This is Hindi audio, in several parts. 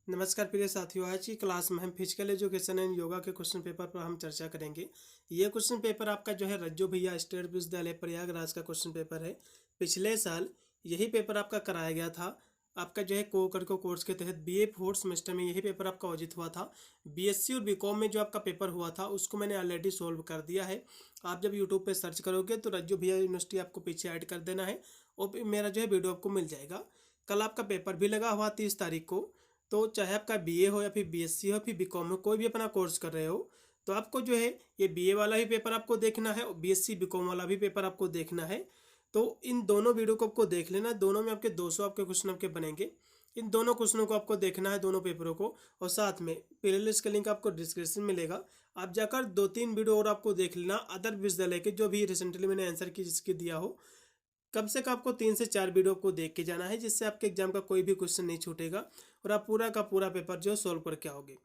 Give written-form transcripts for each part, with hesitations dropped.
नमस्कार प्रिय साथियों, आज की क्लास में हम फिजिकल एजुकेशन एंड योगा के क्वेश्चन पेपर पर हम चर्चा करेंगे। ये क्वेश्चन पेपर आपका जो है रज्जू भैया स्टेट विश्वविद्यालय प्रयागराज का क्वेश्चन पेपर है। पिछले साल यही पेपर आपका कराया गया था। आपका जो है को कोर्स के तहत बीए फोर्थ सेमेस्टर में यही पेपर आपका आयोजित हुआ था। बीएससी और बीकॉम में जो आपका पेपर हुआ था उसको मैंने ऑलरेडी सोल्व कर दिया है। आप जब यूट्यूब पर सर्च करोगे तो रज्जू भैया यूनिवर्सिटी आपको पीछे ऐड कर देना है और मेरा जो है वीडियो आपको मिल जाएगा। कल आपका पेपर भी लगा हुआ 30 तारीख को। तो चाहे आपका बीए हो या फिर बीएससी हो फिर बीकॉम हो, कोई भी अपना कोर्स कर रहे हो तो आपको जो है ये बीए वाला भी पेपर आपको देखना है और बीएससी बीकॉम वाला भी पेपर आपको देखना है। तो इन दोनों वीडियो को आपको देख लेना। दोनों में आपके 200 आपके क्वेश्चन आपके बनेंगे। इन दोनों क्वेश्चनों को आपको देखना है, दोनों पेपरों को। और साथ में प्लेलिस्ट का लिंक आपको डिस्क्रिप्शन में मिलेगा। आप जाकर 2-3 वीडियो और आपको देख लेना अदर विश्वविद्यालय के जो भी रिसेंटली मैंने आंसर की जिसके दिया हो। कम से कम आपको 3 से 4 वीडियो को देख के जाना है, जिससे आपके एग्जाम का कोई भी क्वेश्चन नहीं छूटेगा और आप पूरा का पूरा पेपर जो सोल्व करके आओगे।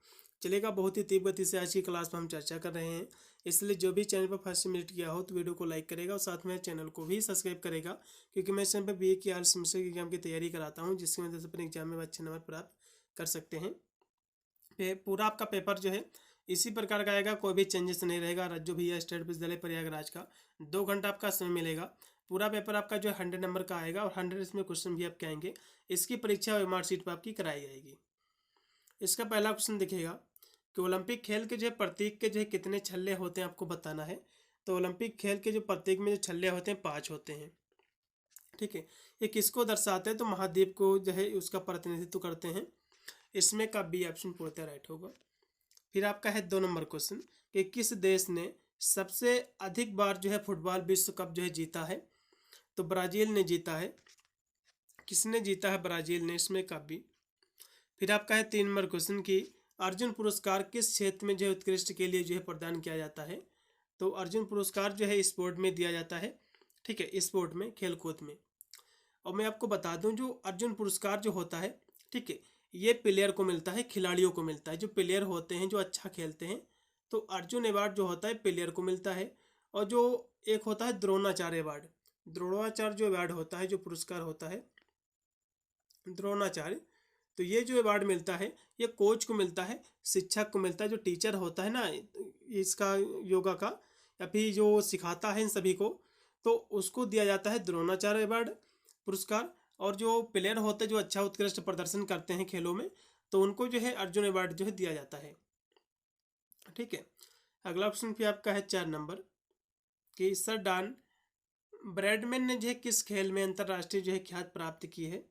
चलेगा, बहुत ही तीव्र गति से आज की क्लास में हम चर्चा कर रहे हैं। इसलिए जो भी चैनल पर फर्स्ट विजिट किया हो तो वीडियो को लाइक करेगा और साथ में चैनल को भी सब्सक्राइब करेगा, क्योंकि मैं इस चैनल पर बीए की हर सेमेस्टर के एग्जाम की तैयारी कराता हूँ, जिसकी वजह से अपने एग्जाम में अच्छे नंबर प्राप्त कर सकते हैं। पूरा आपका पेपर जो है इसी प्रकार का आएगा, कोई भी चेंजेस नहीं रहेगा। रज्जू भैया स्टेट विश्वविद्यालय प्रयागराज का 2 घंटा आपका समय मिलेगा। पूरा पेपर आपका जो है 100 नंबर का आएगा और 100 इसमें क्वेश्चन भी आपके आएंगे। इसकी परीक्षा ओएमआर शीट पर आपकी कराई जाएगी। इसका पहला क्वेश्चन दिखेगा कि ओलंपिक खेल के जो है प्रतीक के जो है कितने छल्ले होते हैं आपको बताना है। तो ओलंपिक खेल के जो प्रतीक में जो छल्ले होते हैं 5 होते हैं। ठीक है, ये किसको दर्शाते हैं? तो महाद्वीप को जो है उसका प्रतिनिधित्व करते हैं। इसमें का बी ऑप्शन पूर्णतः राइट होगा। फिर आपका है 2 नंबर क्वेश्चन कि किस देश ने सबसे अधिक बार जो है फुटबॉल विश्व कप जो है जीता है? तो ब्राजील ने जीता है। किसने जीता है? ब्राजील ने। इसमें का बी। फिर आपका है 3 नंबर क्वेश्चन कि अर्जुन पुरस्कार किस क्षेत्र में जो है उत्कृष्ट के लिए जो है प्रदान किया जाता है? तो अर्जुन पुरस्कार जो है स्पोर्ट में दिया जाता है। ठीक है, स्पोर्ट में, खेलकूद में। और मैं आपको बता दूं जो अर्जुन पुरस्कार जो होता है, ठीक है, ये प्लेयर को मिलता है, खिलाड़ियों को मिलता है। जो प्लेयर होते हैं जो अच्छा खेलते हैं तो अर्जुन अवार्ड जो होता है प्लेयर को मिलता है। और जो एक होता है द्रोणाचार्य अवार्ड, द्रोणाचार्य जो अवार्ड होता है, जो पुरस्कार होता है द्रोणाचार्य, तो ये जो अवार्ड मिलता है ये कोच को मिलता है, शिक्षक को मिलता है। जो टीचर होता है ना इसका योगा का, या फिर जो सिखाता है इन सभी को, तो उसको दिया जाता है द्रोणाचार्य अवार्ड पुरस्कार। और जो प्लेयर होते हैं जो अच्छा उत्कृष्ट प्रदर्शन करते हैं खेलों में, तो उनको जो है अर्जुन अवार्ड जो है दिया जाता है। ठीक है, अगला ऑप्शन भी आपका है 4 नंबर कि सर डॉन ब्रैडमैन ने जो है किस खेल में अंतर्राष्ट्रीय जो है ख्याति प्राप्त की है?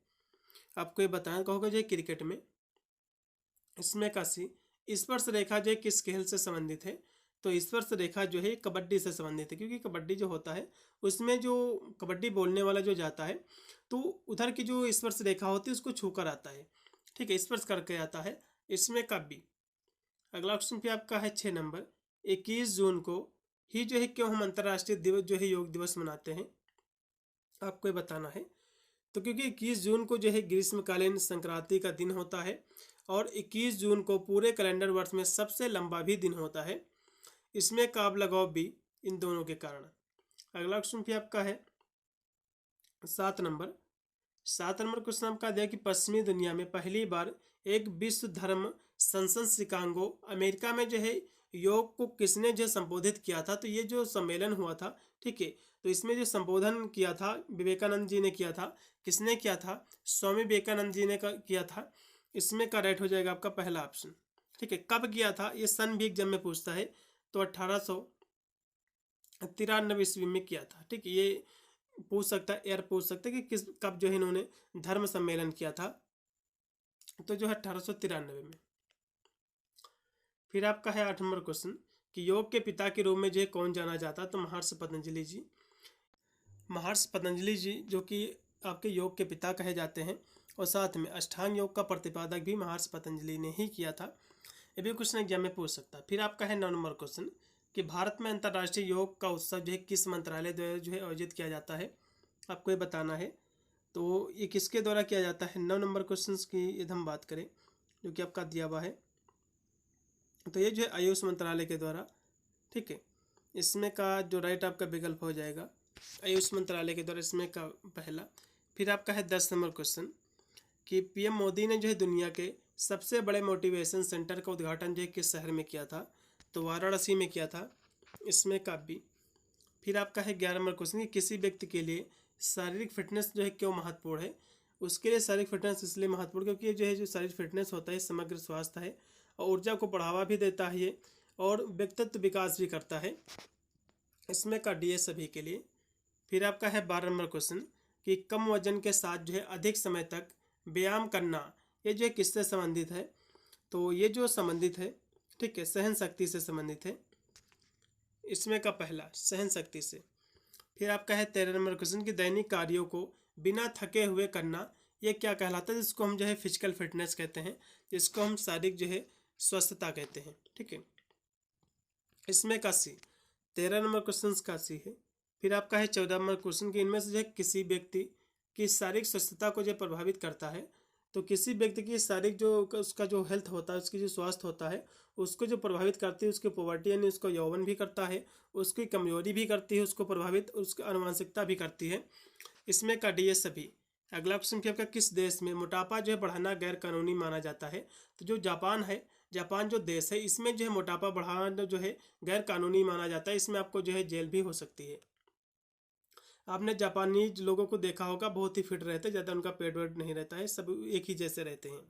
आपको ये बताना होगा जो है क्रिकेट में। इसमें का सी। स्पर्श रेखा जो है किस खेल से संबंधित है? तो स्पर्श रेखा जो है कबड्डी से संबंधित है, क्योंकि कबड्डी जो होता है उसमें जो कबड्डी बोलने वाला जो जाता है तो उधर की जो स्पर्श रेखा होती है उसको छूकर आता है। ठीक है, स्पर्श करके आता है। इसमें का बी। अगला ऑप्शन पे आपका है 6 नंबर 21 जून को ही जो है क्यों हम अंतर्राष्ट्रीय दिवस जो है योग दिवस मनाते हैं? आपको ये बताना है। तो क्योंकि 21 जून को जो है ग्रीष्मकालीन संक्रांति का दिन होता है और 21 जून को पूरे कैलेंडर वर्ष में सबसे लंबा भी दिन होता है। इसमें काब लगाव भी इन दोनों के कारण। अगला क्वेश्चन भी आपका है 7 नंबर। 7 नंबर क्वेश्चन आपका दिया कि पश्चिमी दुनिया में पहली बार एक विश्व धर्म संसद शिकागो अमेरिका में जो है योग को किसने जो संबोधित किया था? तो ये जो सम्मेलन हुआ था, ठीक है, तो इसमें जो संबोधन किया था विवेकानंद जी ने किया था। किसने किया था? स्वामी विवेकानंद जी ने किया था। इसमें का राइट हो जाएगा आपका पहला ऑप्शन। ठीक है, कब किया था? ये सन भी एग्जाम में पूछता है। तो 1893 ईस्वी में किया था। ठीक है, ये पूछ सकता है, एयर पूछ सकता है कि किस कब जो है इन्होंने धर्म सम्मेलन किया था। तो जो है 1893 में। फिर आपका है 8 नंबर क्वेश्चन कि योग के पिता के रूप में जो है कौन जाना जाता है? तो महर्षि पतंजलि जी। महर्षि पतंजलि जी जो कि आपके योग के पिता कहे जाते हैं और साथ में अष्टांग योग का प्रतिपादक भी महर्षि पतंजलि ने ही किया था। ये भी क्वेश्चन एग्जाम में पूछ सकता है। फिर आपका है 9 नंबर क्वेश्चन कि भारत में अंतर्राष्ट्रीय योग का उत्सव जो है किस मंत्रालय द्वारा जो है आयोजित किया जाता है? आपको ये बताना है। तो ये किसके द्वारा किया जाता है? 9 नंबर क्वेश्चन की यदि हम बात करें जो कि आपका दिया हुआ है, तो ये जो है आयुष मंत्रालय के द्वारा। ठीक है, इसमें का जो राइट आपका विकल्प हो जाएगा आयुष मंत्रालय के द्वारा, इसमें का पहला। फिर आपका है 10 नंबर क्वेश्चन कि पीएम मोदी ने जो है दुनिया के सबसे बड़े मोटिवेशन सेंटर का उद्घाटन जो है किस शहर में किया था? तो वाराणसी में किया था। इसमें का बी। फिर आपका है 11 नंबर क्वेश्चन कि किसी व्यक्ति के लिए शारीरिक फिटनेस जो है क्यों महत्वपूर्ण है? उसके लिए शारीरिक फिटनेस इसलिए महत्वपूर्ण क्योंकि ये जो है जो शारीरिक फिटनेस होता है समग्र स्वास्थ्य है और ऊर्जा को बढ़ावा भी देता है ये, और व्यक्तित्व विकास भी करता है। इसमें का डी है सभी के लिए। फिर आपका है 12 नंबर क्वेश्चन कि कम वजन के साथ जो है अधिक समय तक व्यायाम करना, ये जो है किससे संबंधित है? तो ये जो संबंधित है, ठीक है, सहन शक्ति से संबंधित है। इसमें का पहला सहन शक्ति से। फिर आपका है 13 नंबर क्वेश्चन कि दैनिक कार्यों को बिना थके हुए करना, ये क्या कहलाता है? जिसको हम जो है फिजिकल फिटनेस कहते हैं, जिसको हम शारीरिक जो है स्वस्थता कहते हैं, ठीक है। इसमें का सी 13 नंबर क्वेश्चन का सी है। फिर आपका है 14 नंबर क्वेश्चन कि इनमें से जो है किसी व्यक्ति की शारीरिक स्वस्थता को जो प्रभावित करता है। तो किसी व्यक्ति की शारीरिक जो उसका जो हेल्थ होता है, उसकी जो स्वास्थ्य होता है, उसको जो प्रभावित करती है उसकी पॉवर्टी यानी उसको यौवन भी करता है, उसकी कमजोरी भी करती है, उसको प्रभावित उसकी आनुवंशिकता भी करती है। इसमें का डी एस सभी। अगला क्वेश्चन क्या आपका किस देश में मोटापा जो है बढ़ाना गैर कानूनी माना जाता है? तो जो जापान है, जापान जो देश है इसमें जो है मोटापा बढ़ाना जो है गैर कानूनी माना जाता है। इसमें आपको जो है जेल भी हो सकती है। आपने जापानी लोगों को देखा होगा, बहुत ही फिट रहते हैं, ज़्यादा उनका पेट वेट नहीं रहता है, सब एक ही जैसे रहते हैं।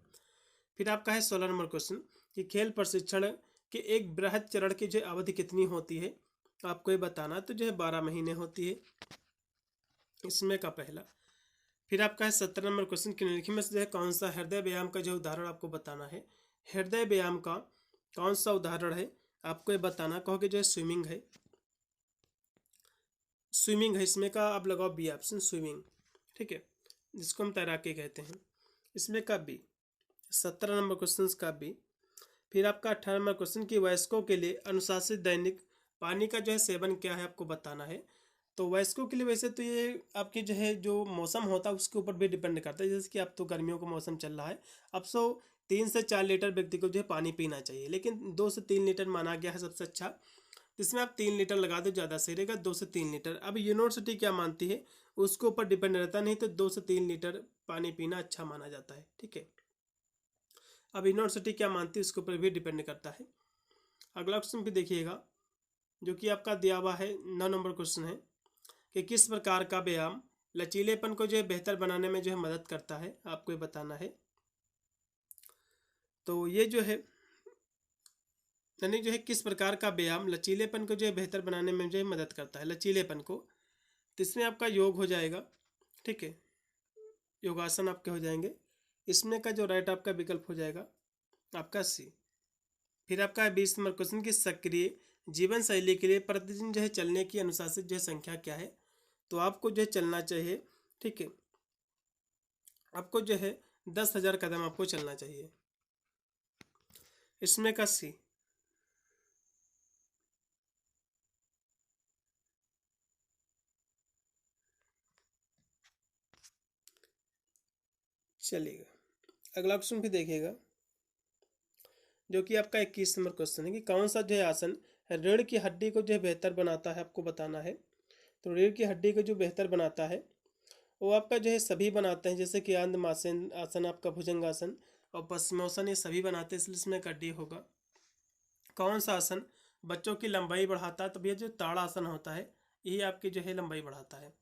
फिर आपका है 16 नंबर क्वेश्चन कि खेल प्रशिक्षण के एक बृहद चरण की जो अवधि कितनी होती है? आपको ये बताना, तो जो है 12 महीने होती है। इसमें का पहला। फिर आपका है 17 नंबर क्वेश्चन कि निम्नलिखित में से जो है कौन सा हृदय व्यायाम का जो उदाहरण आपको बताना है? हृदय व्यायाम का कौन सा उदाहरण है आपको ये बताना। कहोगे जो है स्विमिंग है, स्विमिंग है। इसमें का आप लगाओ बी ऑप्शन स्विमिंग, ठीक है, जिसको हम तैराकी कहते हैं। इसमें का बी 17 नंबर क्वेश्चन का बी। फिर आपका 18 नंबर क्वेश्चन कि वयस्कों के लिए अनुशासित दैनिक पानी का जो है सेवन क्या है आपको बताना है। तो वयस्कों के लिए वैसे तो ये आपकी जो है जो मौसम होता है उसके ऊपर भी डिपेंड करता है। जैसे कि अब तो गर्मियों का मौसम चल रहा है, अब 3 से 4 लीटर व्यक्ति को जो है पानी पीना चाहिए, लेकिन 2 से 3 लीटर माना गया है सबसे अच्छा। इसमें आप 3 लीटर लगा दो, ज़्यादा सही रहेगा, 2 से 3 लीटर। अब यूनिवर्सिटी क्या मानती है उसके ऊपर डिपेंड रहता, नहीं तो 2 से 3 लीटर पानी पीना अच्छा माना जाता है, ठीक है। अब यूनिवर्सिटी क्या मानती है उसके ऊपर भी डिपेंड करता है। अगला क्वेश्चन भी देखिएगा जो कि आपका दिया हुआ है 9 नंबर क्वेश्चन है कि किस प्रकार का व्यायाम लचीलेपन को जो है बेहतर बनाने में जो है मदद करता है, आपको ये बताना है। तो ये जो है यानी जो है किस प्रकार का व्यायाम लचीलेपन को जो है बेहतर बनाने में जो है मदद करता है, लचीलेपन को। तो इसमें आपका योग हो जाएगा, ठीक है, योगासन आपके हो जाएंगे। इसमें का जो राइट आपका विकल्प हो जाएगा आपका सी। फिर आपका 20 नंबर क्वेश्चन की सक्रिय जीवन शैली के लिए प्रतिदिन जो है चलने की अनुशासित जो है संख्या क्या है? तो आपको जो है चलना चाहिए, ठीक है, आपको जो है 10,000 कदम आपको चलना चाहिए। इसमें का सी। चलिएगा अगला क्वेश्चन भी देखिएगा जो कि आपका 21 नंबर क्वेश्चन है कि कौन सा जो है आसन रीढ़ की हड्डी को जो है बेहतर बनाता है, आपको बताना है। तो रीढ़ की हड्डी को जो बेहतर बनाता है वो आपका जो है सभी बनाते हैं, जैसे कि आसन आसन, आपका भुजंगासन और पद्मासन, ये सभी बनाते हैं, इसलिए इसमें का डी होगा। कौन सा आसन बच्चों की लंबाई बढ़ाता है? तो भैया जो ताड़ासन होता है यही आपकी जो है लंबाई बढ़ाता है।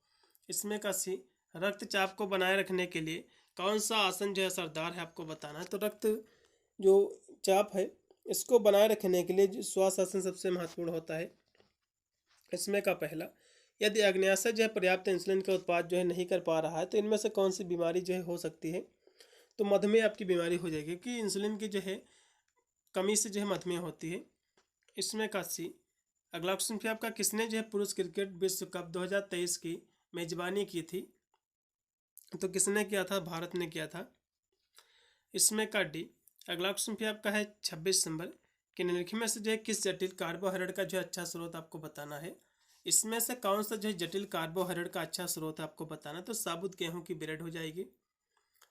इसमें का सी रक्तचाप को बनाए रखने के लिए कौन सा आसन जो है असरदार है, आपको बताना है। तो रक्त जो चाप है इसको बनाए रखने के लिए श्वास आसन सबसे महत्वपूर्ण होता है। इसमें का पहला, यदि अग्न्याशय जो है पर्याप्त इंसुलिन का उत्पाद जो है नहीं कर पा रहा है तो इनमें से कौन सी बीमारी जो है हो सकती है? तो मधुमेह आपकी बीमारी हो जाएगी, क्योंकि इंसुलिन की जो है कमी से जो है मधुमेह होती है। इसमें का सी। अगला क्वेश्चन फिर आपका किसने जो है पुरुष क्रिकेट विश्व कप 2023 की मेजबानी की थी? तो किसने किया था? भारत ने किया था। इसमें का डी। अगला क्वेश्चन फिर आपका है 26 नंबर कि निम्नलिखित में से जो है किस जटिल कार्बोहाइड्रेट का जो अच्छा स्रोत आपको बताना है। इसमें से कौन सा जो है जटिल कार्बोहाइड्रेट का अच्छा स्रोत है आपको बताना। तो साबुत गेहूं की ब्रेड हो जाएगी।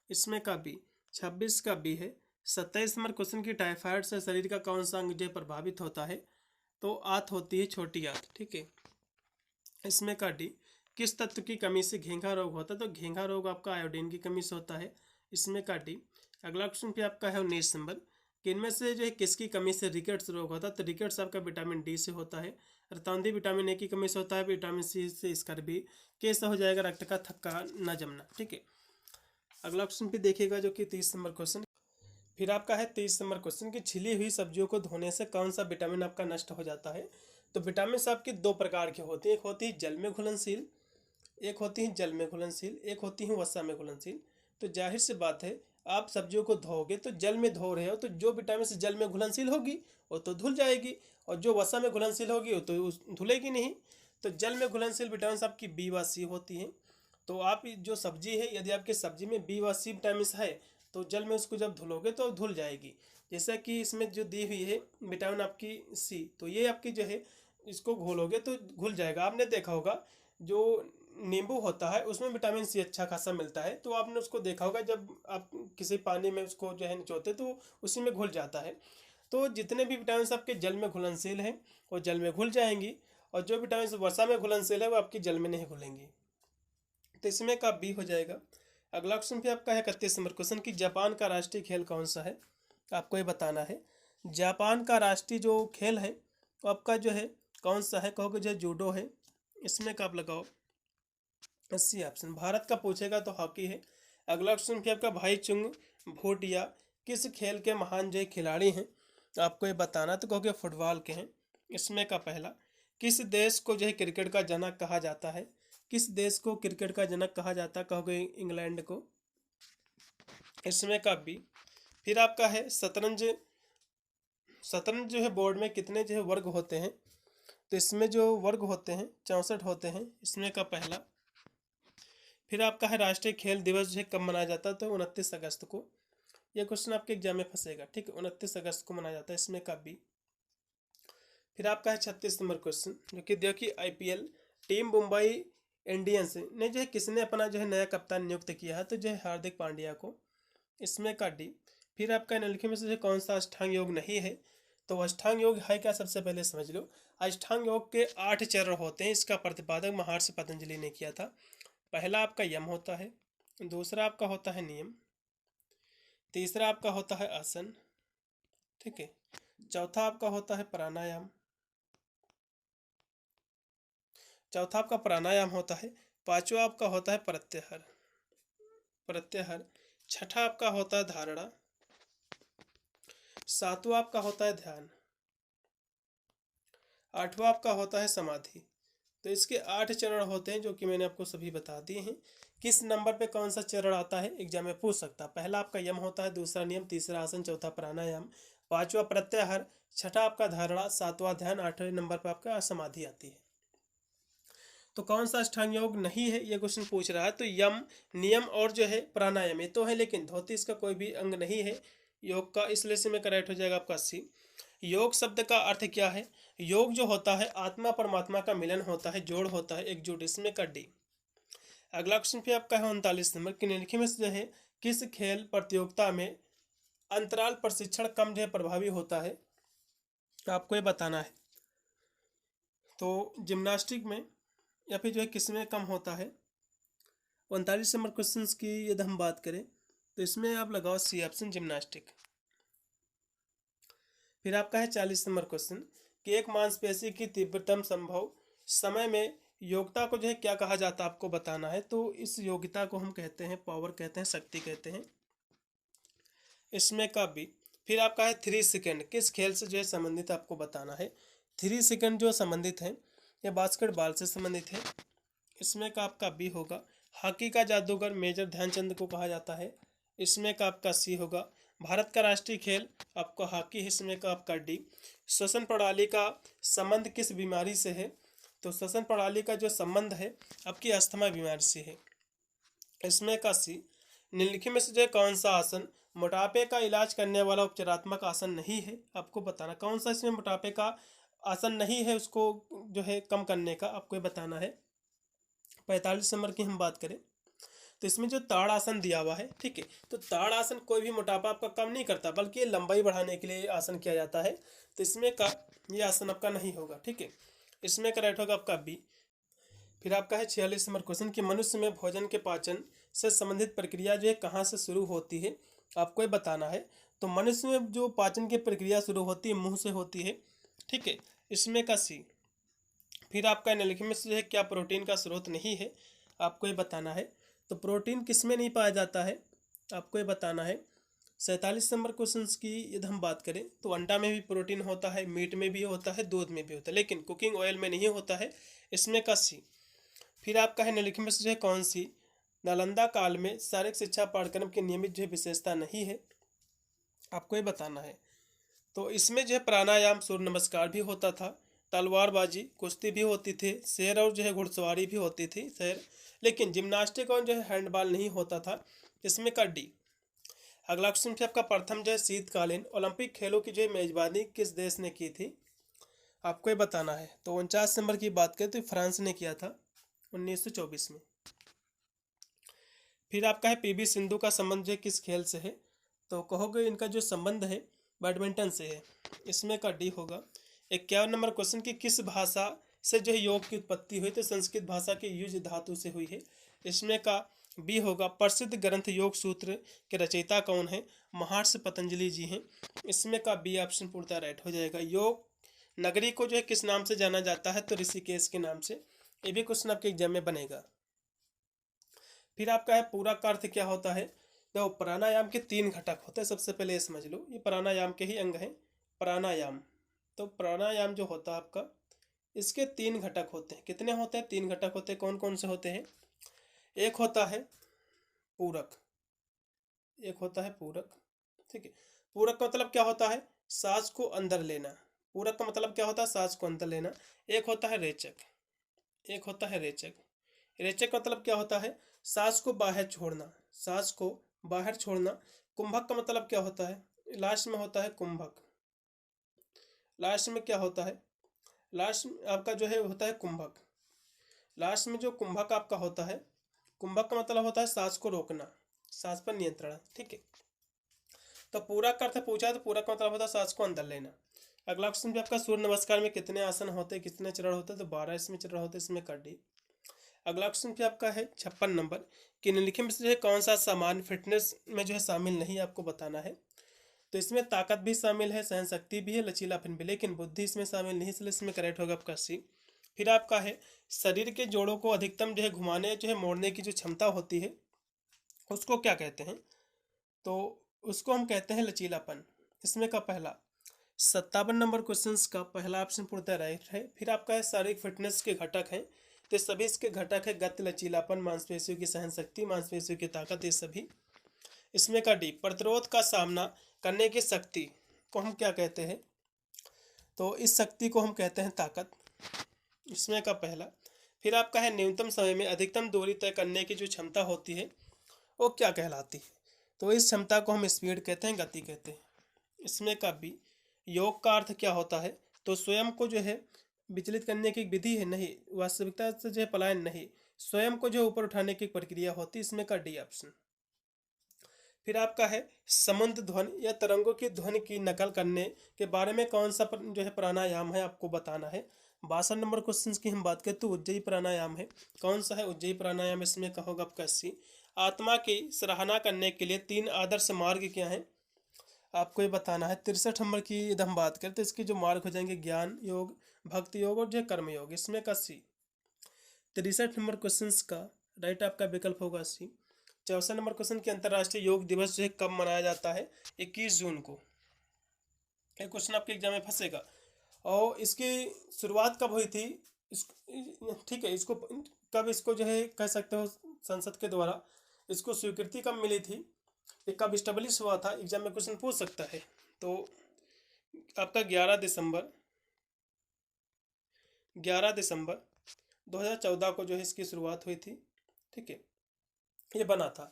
इसमें का बी 26 का बी है। 27 नंबर क्वेश्चन की टाइफाइड से शरीर का कौन सा अंग जो प्रभावित होता है? तो आंत होती है, छोटी आंत, ठीक है। इसमें का डी किस तत्व की कमी से घेंघा रोग होता है? तो घेंघा रोग आपका आयोडीन की कमी से होता है। इसमें का डी। अगला क्वेश्चन पे आपका है 19 नंबर कि इनमें से जो है किसकी कमी से रिकेट्स रोग होता है। तो रिकेट्स आपका विटामिन डी से होता है, रतौंधी विटामिन ए की कमी से होता है, विटामिन सी से स्कर्वी, कैसे हो जाएगा रक्त का थक्का न जमना। ठीक है, अगला क्वेश्चन पे देखिएगा जो कि 30 नंबर क्वेश्चन। फिर आपका है 30 नंबर क्वेश्चन कि छिली हुई सब्जियों को धोने से कौन सा विटामिन आपका नष्ट हो जाता है। तो विटामिन आपके दो प्रकार के होते हैं, एक होती है जल में घुलनशील, एक होती है जल में घुलनशील, एक होती है वसा में घुलनशील। तो जाहिर सी बात है आप सब्जियों को धोओगे तो जल में धो रहे हो तो जो विटामिन से जल में घुलनशील होगी वो तो धुल जाएगी, और जो वसा में घुलनशील होगी वो तो धुलेगी नहीं। तो जल में घुलनशील विटामिन आपकी बी व सी होती हैं। तो आप जो सब्जी है यदि आपकी सब्जी में बी व सी विटामिन है तो जल में उसको जब धुलोगे तो धुल जाएगी। जैसा कि इसमें जो दी हुई है विटामिन आपकी सी, तो ये आपकी जो है इसको घोलोगे तो घुल जाएगा। आपने देखा होगा जो नींबू होता है उसमें विटामिन सी अच्छा खासा मिलता है, तो आपने उसको देखा होगा जब आप किसी पानी में उसको जो है निचोते तो उसी में घुल जाता है। तो जितने भी विटामिन आपके जल में घुलनशील हैं वो जल में घुल जाएंगी, और जो विटामिन वसा में घुलनशील है वो आपकी जल में नहीं घुलेंगी। तो इसमें का बी हो जाएगा। अगला क्वेश्चन भी आपका है 31 नंबर क्वेश्चन कि जापान का राष्ट्रीय खेल कौन सा है। आपको ये बताना है जापान का राष्ट्रीय जो खेल है वो आपका जो है कौन सा है। कहोगे जो जूडो है, इसमें का आप लगाओ सी ऑप्शन। भारत का पूछेगा तो हॉकी है। अगला क्वेश्चन भी आपका भाई चुंग भूटिया किस खेल के महान जो खिलाड़ी हैं, तो आपको ये बताना। तो कहोगे फुटबॉल के हैं। इसमें का पहला किस देश को जो है क्रिकेट का जनक कहा जाता है, किस देश को क्रिकेट का जनक कहा जाता है। कहोगे इंग्लैंड को। इसमें का बी। फिर आपका है शतरंज। शतरंज जो है बोर्ड में कितने जो है वर्ग होते हैं, तो इसमें जो वर्ग होते हैं 64 होते हैं। इसमें का पहला। फिर आपका है राष्ट्रीय खेल दिवस जो है कब मनाया जाता है, तो 29 अगस्त को। यह क्वेश्चन आपके एग्जाम में फंसेगा। ठीक है, 29 अगस्त को मनाया जाता है। इसमें का बी। फिर आपका है 36 नंबर क्वेश्चन जो कि देखिए आईपीएल टीम मुंबई इंडियंस ने जो है किसने अपना जो है नया कप्तान नियुक्त किया है, तो जो है हार्दिक पांड्या को। इसमें का डी। फिर आपका निम्नलिखित में से कौन सा अष्टांग योग नहीं है, तो अष्टांग योग है क्या, सबसे पहले समझ लो। अष्टांग योग के 8 चरण होते हैं, इसका प्रतिपादक महर्षि पतंजलि ने किया था। पहला आपका यम होता है, दूसरा आपका होता है नियम, तीसरा आपका होता है आसन, ठीक है, चौथा आपका होता है प्राणायाम, चौथा आपका प्राणायाम होता है, पांचवा आपका होता है प्रत्याहार, प्रत्याहार, छठा आपका होता है धारणा, सातवां आपका होता है ध्यान, आठवां आपका होता है समाधि। तो इसके 8 चरण होते हैं जो कि मैंने आपको सभी बता दिए हैं। किस नंबर पे कौन सा चरण आता है एग्जाम में पूछ सकता है। पहला आपका यम होता है, दूसरा नियम, तीसरा आसन, चौथा प्राणायाम, पांचवा प्रत्याहार, छठा आपका धारणा, सातवां ध्यान, 8वें नंबर पर आपका समाधि आती है। तो कौन सा अष्टांग योग नहीं है ये क्वेश्चन पूछ रहा है। तो यम, नियम और जो है प्राणायाम ये तो है, लेकिन धोती इसका कोई भी अंग नहीं है योग का, इसलिए से में करेक्ट हो जाएगा आपका सी। योग शब्द का अर्थ क्या है, योग जो होता है आत्मा परमात्मा का मिलन होता है, जोड़ होता है, एकजुट। इसमें का डी। अगला क्वेश्चन फिर आपका है 39 नंबर कि निम्नलिखित में से जो है किस खेल प्रतियोगिता में अंतराल प्रशिक्षण कम जो है प्रभावी होता है, तो आपको ये बताना है। तो जिम्नास्टिक में या फिर जो है किसमें कम होता है। 39 नंबर क्वेश्चन की यदि हम बात करें तो इसमें आप लगाओ सी ऑप्शन जिम्नास्टिक। फिर आपका है 40 नंबर क्वेश्चन कि एक मांसपेशी की तीव्रतम संभव समय में योग्यता को जो है क्या कहा जाता है, आपको बताना है। तो इस योग्यता को हम कहते हैं पावर, कहते हैं शक्ति, कहते हैं। इसमें का भी। फिर आपका है 3 सेकंड किस खेल से जो है संबंधित, आपको बताना है। 3 सेकंड जो संबंधित है यह बास्केटबॉल से संबंधित है। इसमें का आपका बी होगा। हॉकी का जादूगर मेजर ध्यानचंद को कहा जाता है। इसमें का आपका सी होगा। भारत का राष्ट्रीय खेल आपका हॉकी है। इसमें का आपका डी। श्वसन प्रणाली का संबंध किस बीमारी से है, तो श्वसन प्रणाली का जो संबंध है आपकी अस्थमा बीमारी से है। इसमें का सी। निम्नलिखित में से जो कौन सा आसन मोटापे का इलाज करने वाला उपचारात्मक आसन नहीं है, आपको बताना कौन सा इसमें मोटापे का आसन नहीं है, उसको जो है कम करने का आपको ये बताना है। 45 नंबर की हम बात करें तो इसमें जो ताड़ आसन दिया हुआ है, ठीक है, तो ताड़ आसन कोई भी मोटापा आपका कम नहीं करता, बल्कि ये लंबाई बढ़ाने के लिए आसन किया जाता है। तो इसमें का ये आसन आपका नहीं होगा, ठीक है। इसमें करेक्ट होगा आपका बी। फिर आपका है 46 नंबर क्वेश्चन कि मनुष्य में भोजन के पाचन से संबंधित प्रक्रिया जो है कहाँ से शुरू होती है, आपको ये बताना है। तो मनुष्य में जो पाचन की प्रक्रिया शुरू होती है मुंह से होती है, ठीक है, इसमें का सी। फिर आपका निम्नलिखित में से जो है क्या प्रोटीन का स्रोत नहीं है, आपको ये बताना है। तो प्रोटीन किस में नहीं पाया जाता है, आपको ये बताना है। 47 नंबर क्वेश्चन की यदि हम बात करें तो अंडा में भी प्रोटीन होता है, मीट में भी होता है, दूध में भी होता है, लेकिन कुकिंग ऑयल में नहीं होता है, इसमें का सी। फिर आपका है निम्नलिखित में से जो है कौन सी नालंदा काल में शारीरिक शिक्षा पाठ्यक्रम की नियमित जो है विशेषता नहीं है, आपको ये बताना है। तो इसमें जो है प्राणायाम, सूर्य नमस्कार भी होता था, तलवारबाजी, कुश्ती भी होती थी, शेर और जो है घुड़सवारी भी होती थी शेर, लेकिन जिम्नास्टिक और जो है हैंडबॉल नहीं होता था, इसमें का डी। अगला क्वेश्चन है आपका प्रथम जो है शीतकालीन ओलंपिक खेलों की जो है मेजबानी किस देश ने की थी, आपको ये बताना है। तो 49 नंबर की बात करें तो फ्रांस ने किया था 1924 में। फिर आपका है पीवी सिंधु का संबंध जो है किस खेल से है, तो कहोगे इनका जो संबंध है बैडमिंटन से है, इसमें का डी होगा। 51 नंबर क्वेश्चन की किस भाषा से जो है योग की उत्पत्ति हुई, तो संस्कृत भाषा के युज धातु से हुई है, इसमें का बी होगा। प्रसिद्ध ग्रंथ योग सूत्र के रचयिता कौन है, महर्षि पतंजलि जी हैं, इसमें का बी ऑप्शन पूर्णतः राइट हो जाएगा। योग नगरी को जो है किस नाम से जाना जाता है, तो ऋषिकेश के नाम से, ये भी क्वेश्चन आपके एग्जाम में बनेगा। फिर आपका है पूरक का अर्थ क्या होता है, तो प्राणायाम के 3 घटक होते हैं, सबसे पहले ये समझ लो, ये प्राणायाम के ही अंग हैं प्राणायाम। तो प्राणायाम जो होता है आपका, इसके 3 घटक होते हैं। कितने होते हैं, 3 घटक होते हैं। कौन कौन से होते हैं, एक होता है पूरक, एक होता है पूरक, ठीक है। पूरक का मतलब क्या होता है, सांस को अंदर लेना, पूरक का मतलब क्या होता है, सांस को अंदर लेना। एक होता है रेचक, एक होता है रेचक, रेचक का मतलब क्या होता है, सांस को बाहर छोड़ना, सांस को बाहर छोड़ना। कुंभक का मतलब क्या होता है, लास्ट में होता है कुंभक, लास्ट में क्या होता है, लास्ट में आपका जो है होता है कुंभक। लास्ट में जो कुंभक आपका होता है, कुंभक का मतलब होता है सांस को रोकना, सांस पर नियंत्रण, ठीक है। तो पूरक का अर्थ पूछा तो पूरक का मतलब होता है सांस को अंदर लेना। अगला क्वेश्चन भी आपका सूर्य नमस्कार में कितने आसन होते हैं, कितने चरण होते हैं, तो 12 इसमें चरण होते हैं, इसमें कर डी। अगला क्वेश्चन भी आपका है 56 नंबर कि निम्नलिखित में से जो है कौन सा सामान फिटनेस में जो है शामिल नहीं, आपको बताना है। तो इसमें ताकत भी शामिल है, सहन शक्ति भी है, लचीलापन भी, लेकिन बुद्धि इसमें शामिल नहीं, इसलिए इसमें करेक्ट होगा आपका सी। फिर आपका है शरीर के जोड़ों को अधिकतम जो है घुमाने जो है मोड़ने की जो क्षमता होती है उसको क्या कहते हैं, तो उसको हम कहते हैं लचीलापन, इसमें का पहला। 57 नंबर क्वेश्चन का पहला ऑप्शन पूर्णतः राइट है। फिर आपका है शारीरिक फिटनेस के घटक हैं, तो सभी इसके घटक है गति, लचीलापन, मांसपेशियों की सहन शक्ति, मांसपेशियों की ताकत, ये सभी। इसमें का डी प्रतिरोध का सामना करने की शक्ति को हम क्या कहते हैं, तो इस शक्ति को हम कहते हैं ताकत, इसमें का पहला। फिर आपका है न्यूनतम समय में अधिकतम दूरी तय करने की जो क्षमता होती है वो क्या कहलाती है, तो इस क्षमता को हम स्पीड कहते हैं, गति कहते हैं, इसमें का बी। योग का अर्थ क्या होता है, तो स्वयं को जो है विचलित करने की विधि है, नहीं वास्तविकता से जो है पलायन नहीं, स्वयं को जो ऊपर उठाने की प्रक्रिया होती है, इसमें का डी ऑप्शन। फिर आपका है समुद्र ध्वनि या तरंगों की ध्वनि की नकल करने के बारे में कौन सा जो है प्राणायाम है, आपको बताना है। 62 नंबर क्वेश्चन की हम बात करें तो उज्जयी प्राणायाम है, कौन सा है उज्जयी प्राणायाम, इसमें कहोगे आपका सी। आत्मा की सराहना करने के लिए 3 आदर्श मार्ग क्या है, आपको ये बताना है। 63 नंबर की यदि हम बात करें तो इसके जो मार्ग हो जाएंगे ज्ञान योग, भक्ति योग और जो है कर्म योग, इसमें का सी। 63 नंबर क्वेश्चन का राइट आपका विकल्प होगा सी। 64 नंबर क्वेश्चन की अंतर्राष्ट्रीय योग दिवस जो है कब मनाया जाता है, 21 जून को। ये क्वेश्चन आपके एग्जाम में फंसेगा। और इसकी शुरुआत कब हुई थी, ठीक है, इसको कब इसको जो है कह सकते हो संसद के द्वारा इसको स्वीकृति कब मिली थी, ये कब इस्टेब्लिश हुआ था, एग्जाम में क्वेश्चन पूछ सकता है। तो आपका 11 दिसंबर 2014 को जो है इसकी शुरुआत हुई थी, ठीक है। ये बना था,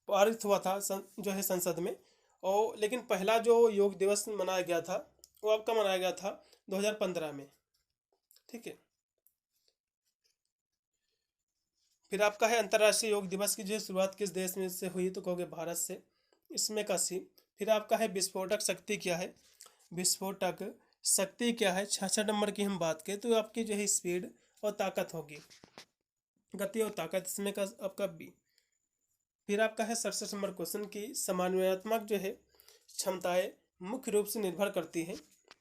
पारित हुआ था जो है संसद में। और लेकिन पहला जो योग दिवस मनाया गया था वो आपका मनाया गया था 2015 में, ठीक है। फिर आपका है अंतर्राष्ट्रीय योग दिवस की जो है शुरुआत किस देश में से हुई, तो कहोगे भारत से, इसमें का सी। फिर आपका है विस्फोटक शक्ति क्या है, विस्फोटक शक्ति क्या है, 66 नंबर की हम बात करें तो आपकी जो है स्पीड और ताकत होगी, गति और ताकत, इसमें का आपका बी। फिर आपका है 67 नंबर क्वेश्चन की समन्वयात्मक जो है क्षमताएं मुख्य रूप से निर्भर करती हैं।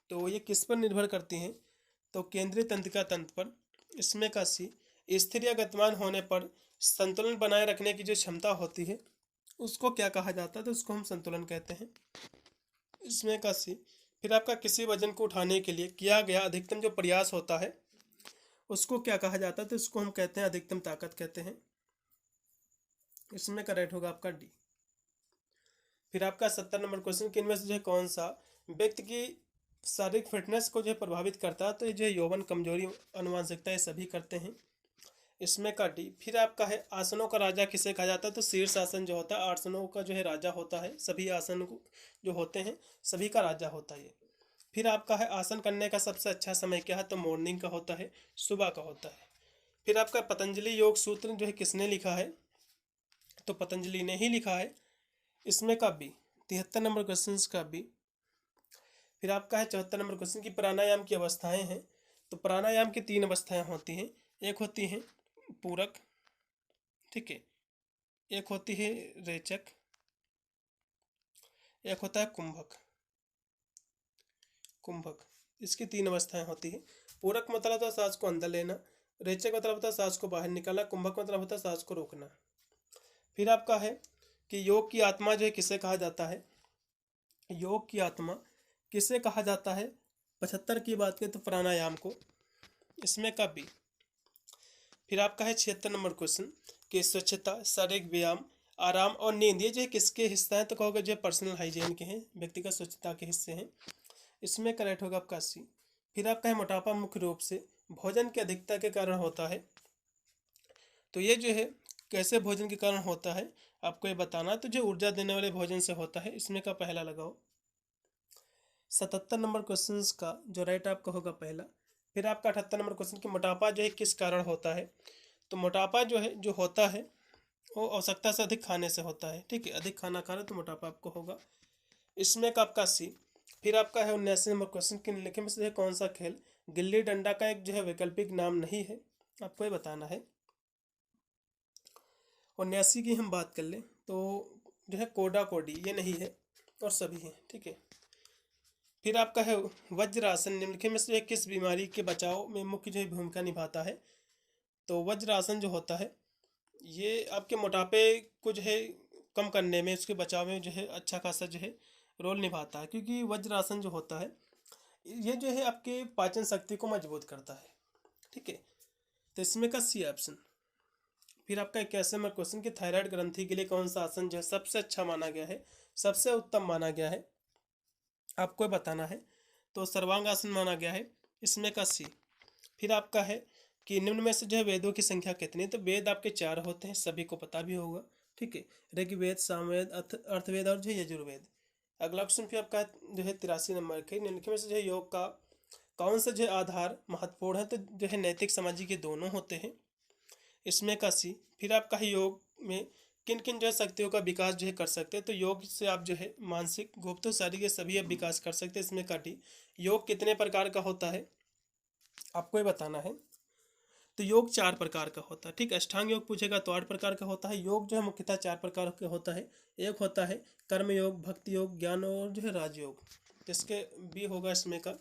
तो ये किस पर निर्भर करती हैं? तो केंद्रीय तंत्रिका तंत्र पर। इसमें का सी, स्थिर या गतिमान होने पर संतुलन बनाए रखने की जो क्षमता होती है उसको क्या कहा जाता है? तो उसको हम संतुलन कहते हैं। इसमें का सी, फिर आपका किसी वजन को उठाने के लिए किया गया अधिकतम जो प्रयास होता है उसको क्या कहा जाता है? तो इसको हम कहते हैं अधिकतम ताकत कहते हैं। इसमें करेक्ट होगा आपका डी। फिर आपका 70 नंबर क्वेश्चन कि इनमें से जो है कौन सा व्यक्ति की शारीरिक फिटनेस को जो है प्रभावित करता है? तो ये जो है यौवन, कमजोरी, आनुवंशिकता, ये सभी करते हैं। इसमें का डी। फिर आपका है आसनों का राजा किसे कहा जाता है? तो शीर्ष आसन जो होता है आसनों का जो है राजा होता है। सभी आसन जो होते हैं सभी का राजा होता है ये। फिर आपका है आसन करने का सबसे अच्छा समय क्या है? तो मॉर्निंग का होता है, सुबह का होता है। फिर आपका पतंजलि योग सूत्र जो है किसने लिखा है? तो पतंजलि ने ही लिखा है। इसमें का बी। 73 नंबर क्वेश्चन का बी। फिर आपका है 74 नंबर क्वेश्चन की प्राणायाम की अवस्थाएं हैं। तो प्राणायाम की 3 अवस्थाएं होती हैं। एक होती है पूरक, ठीक है, एक होती है रेचक, एक होता है कुंभक। कुंभक, इसकी 3 अवस्थाएं होती है। पूरक मतलब होता है सांस को अंदर लेना, रेचक मतलब होता है सांस को बाहर निकालना, कुंभक मतलब होता है सांस को रोकना। फिर आपका है कि योग की आत्मा जो है किसे कहा जाता है? योग की आत्मा किसे कहा जाता है? 75 की बात करें तो प्राणायाम को। इसमें का बी। फिर आपका है 76 नंबर क्वेश्चन कि स्वच्छता, शारीरिक व्यायाम, आराम और नींद ये जो है किसके हिस्सा हैं? तो कहोगे जो पर्सनल हाइजीन के हैं, व्यक्तिगत स्वच्छता के हिस्से हैं। इसमें करेक्ट होगा आपका सी। फिर आपका है मोटापा मुख्य रूप से भोजन की अधिकता के कारण होता है। तो ये जो है कैसे भोजन के कारण होता है आपको ये बताना है। तो जो ऊर्जा देने वाले भोजन से होता है। इसमें का पहला लगाओ। 77 नंबर क्वेश्चन का जो राइट आपका होगा पहला। फिर आपका 78 नंबर क्वेश्चन कि मोटापा जो है किस कारण होता है? तो मोटापा जो है जो होता है वो आवश्यकता से अधिक खाने से होता है, ठीक है। अधिक खाना खा रहे तो मोटापा आपको होगा। इसमें का आपका सी। फिर आपका है 79 नंबर क्वेश्चन कि निम्नलिखित में से कौन सा खेल गिल्ली डंडा का एक जो है वैकल्पिक नाम नहीं है? आपको ये बताना है। 79 की हम बात कर लें तो जो है कोडा कोडी ये नहीं है और सभी हैं, ठीक है। फिर आपका है वज्रासन निम्नलिखित में से किस बीमारी के बचाव में मुख्य जो है भूमिका निभाता है? तो वज्रासन जो होता है ये आपके मोटापे को जो है कम करने में, उसके बचाव में जो है अच्छा खासा जो है रोल निभाता है। क्योंकि वज्रासन जो होता है ये जो है आपके पाचन शक्ति को मजबूत करता है, ठीक है। तो इसमें का सी ऑप्शन। फिर आपका 81 नंबर क्वेश्चन कि थायराइड ग्रंथि के लिए कौन सा आसन जो है सबसे अच्छा माना गया है, सबसे उत्तम माना गया है? आपको बताना है। तो सर्वांग आसन माना गया है। इसमें का सी। फिर आपका है कि निम्न में से जो है वेदों की संख्या कितनी है? तो वेद आपके 4 होते हैं, सभी को पता भी होगा, ठीक है। ऋग्वेद, सामवेद, अर्थवेद और जो है यजुर्वेद। अगला क्वेश्चन फिर आपका जो है 83 नंबर के निम्नलिखित में से जो है योग का कौन सा जो है आधार महत्वपूर्ण है? तो जो है नैतिक, सामाजिक, ये दोनों होते हैं। इसमें का सी। फिर आपका है योग में किन किन जो है शक्तियों का विकास जो है कर सकते हैं? तो योग से आप जो है मानसिक, गुप्त, शारीरिक ये सभी आप विकास कर सकते हैं। इसमें का डी। योग कितने प्रकार का होता है? आपको ये बताना है। तो योग 4 प्रकार का होता है, ठीक। अष्टांग योग पूछेगा तो 8 प्रकार का होता है। योग जो है मुख्यतः 4 प्रकार का होता है। एक होता है कर्म योग, भक्ति योग, ज्ञान और जो है राजयोग। इसके भी होगा इसमें का।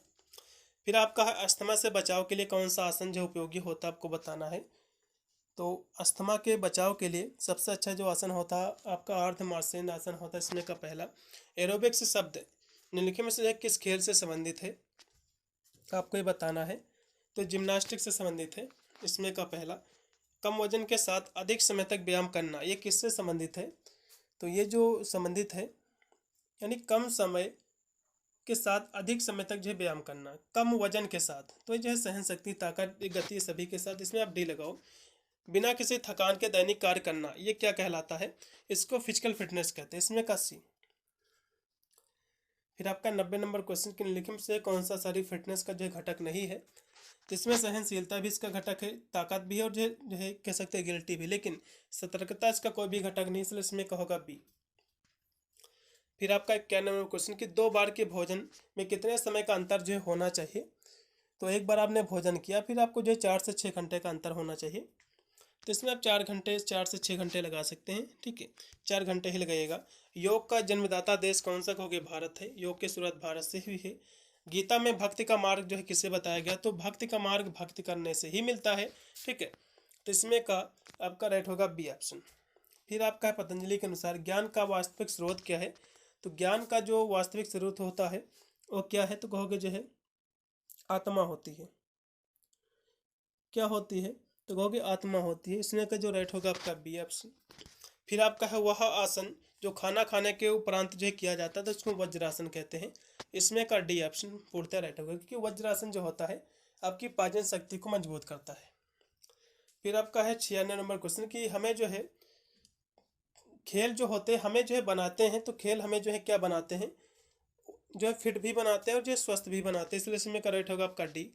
फिर आपका है अस्थमा से बचाव के लिए कौन सा आसन जो उपयोगी होता है? आपको बताना है। तो अस्थमा के बचाव के लिए सबसे अच्छा जो आसन होता है आपका अर्धमार्सेन आसन होता है। इसमें का पहला। एरोबिक्स शब्द निम्नलिखित में से किस खेल से संबंधित है? आपको ये बताना है। तो जिम्नास्टिक से संबंधित है। इसमें का पहला। कम वजन के साथ अधिक समय तक व्यायाम करना ये किससे संबंधित है? तो ये जो संबंधित है यानी कम समय के साथ अधिक समय तक जो है व्यायाम करना, कम वजन के साथ, तो ये जो है सहन शक्ति, ताकत, गति सभी के साथ। इसमें आप डी लगाओ। बिना किसी थकान के दैनिक कार्य करना ये क्या कहलाता है? इसको फिजिकल फिटनेस कहते हैं। इसमें का सी। फिर आपका 90 नंबर क्वेश्चन के निम्नलिखित से कौन सा शारीरिक फिटनेस का जो है घटक नहीं है? इसमें सहनशीलता भी इसका घटक है, ताकत भी है और जो है कह सकते हैं गिल्टी भी, लेकिन सतर्कता इसका कोई भी घटक नहीं, इसलिए इसमें का होगा बी। फिर आपका 91 नंबर क्वेश्चन कि 2 बार के भोजन में कितने समय का अंतर जो है होना चाहिए? तो एक बार आपने भोजन किया फिर आपको जो है 4 से 6 घंटे का अंतर होना चाहिए। तो इसमें आप 4 से 6 घंटे लगा सकते हैं। ठीक है, 4 घंटे ही लगेगा। योग का जन्मदाता देश कौन सा? कहोगे भारत है। योग की शुरुआत भारत से हुई है। गीता में भक्ति का मार्ग जो है किससे बताया गया? तो भक्ति का मार्ग भक्ति करने से ही मिलता है। ठीक है, तो इसमें का आपका राइट होगा बी ऑप्शन। फिर आपका है पतंजलि के अनुसार ज्ञान का वास्तविक स्रोत क्या है? तो ज्ञान का जो वास्तविक स्रोत होता है वो क्या है? तो कहोगे जो है आत्मा होती है। क्या होती है? तो कहोगे आत्मा होती है। इसमें का जो राइट होगा आपका बी ऑप्शन। फिर आपका है वह आसन जो खाना खाने के उपरांत जो है किया जाता है तो उसको वज्रासन कहते हैं। इसमें का डी ऑप्शन पूर्णतः राइट होगा, क्योंकि वज्रासन जो होता है आपकी पाचन शक्ति को मजबूत करता है। फिर आपका है 96 नंबर क्वेश्चन कि हमें जो है खेल जो होते हैं हमें जो है बनाते हैं, तो खेल हमें जो है क्या बनाते हैं? जो है फिट भी बनाते हैं और जो है स्वस्थ भी बनाते हैं। इसलिए इसमें का राइट होगा आपका डी।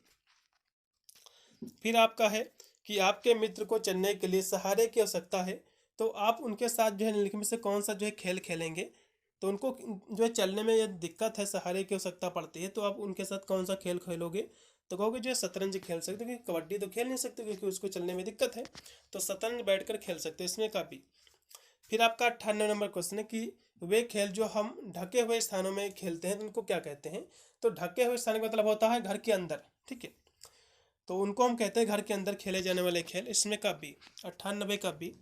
फिर आपका है कि आपके मित्र को चलने के लिए सहारे की आवश्यकता है, तो आप उनके साथ जो है निम्नलिखित में से कौन सा जो है खेल खेलेंगे? तो उनको जो है चलने में यदि दिक्कत है, सहारे की आवश्यकता पड़ती है, तो आप उनके साथ कौन सा खेल खेलोगे? तो कहोगे जो है शतरंज खेल सकते हो, क्योंकि कबड्डी तो खेल नहीं सकते क्योंकि उसको चलने में दिक्कत है, तो शतरंज बैठकर खेल सकते हैं। इसमें का भी। फिर आपका 98 नंबर क्वेश्चन है कि वे खेल जो हम ढके हुए स्थानों में खेलते हैं तो उनको क्या कहते हैं? तो ढके हुए स्थान का मतलब होता है घर के अंदर। ठीक है, तो उनको हम कहते हैं घर के अंदर खेले जाने वाले खेल। इसमें का बी, 98 का बी।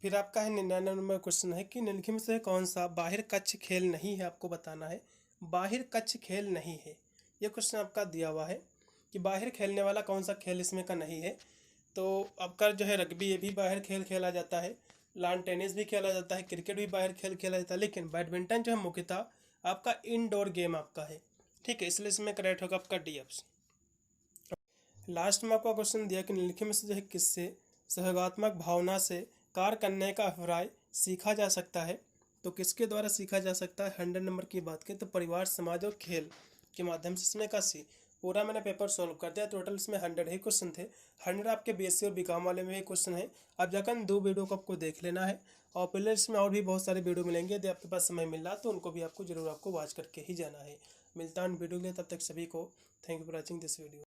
फिर आपका है 99 नंबर क्वेश्चन है कि निम्नलिखित में से कौन सा बाहिर कक्ष खेल नहीं है? आपको बताना है बाहिर कक्ष खेल नहीं है। ये क्वेश्चन आपका दिया हुआ है कि बाहर खेलने वाला कौन सा खेल इसमें का नहीं है। तो आपका जो है रग्बी, ये भी बाहर खेल खेला जाता है, लॉन टेनिस भी खेला जाता है, क्रिकेट भी बाहर खेल खेला जाता है, लेकिन बैडमिंटन जो है मुख्यतः आपका इंडोर गेम आपका है। ठीक है, इसलिए इसमें करेक्ट होगा आपका डी ऑप्शन। लास्ट में आपका क्वेश्चन दिया कि निम्नलिखित में से जो है किससे सहयोगात्मक भावना से कार्य करने का अभिप्राय सीखा जा सकता है? तो किसके द्वारा सीखा जा सकता है? 100 नंबर की बात करें तो परिवार, समाज और खेल के माध्यम से। इसमें का सी। पूरा मैंने पेपर सॉल्व कर दिया। टोटल इसमें 100 ही क्वेश्चन थे। 100 आपके बीएससी और बीकॉम वाले में ही क्वेश्चन है। अब जाकर 2 वीडियो को आपको देख लेना है, और पहले इसमें और भी बहुत सारे वीडियो मिलेंगे। यदि आपके पास समय मिल रहा तो उनको भी आपको जरूर आपको वॉच करके ही जाना है। मिलता है वीडियो के लिए, तब तक सभी को thank you for watching this video.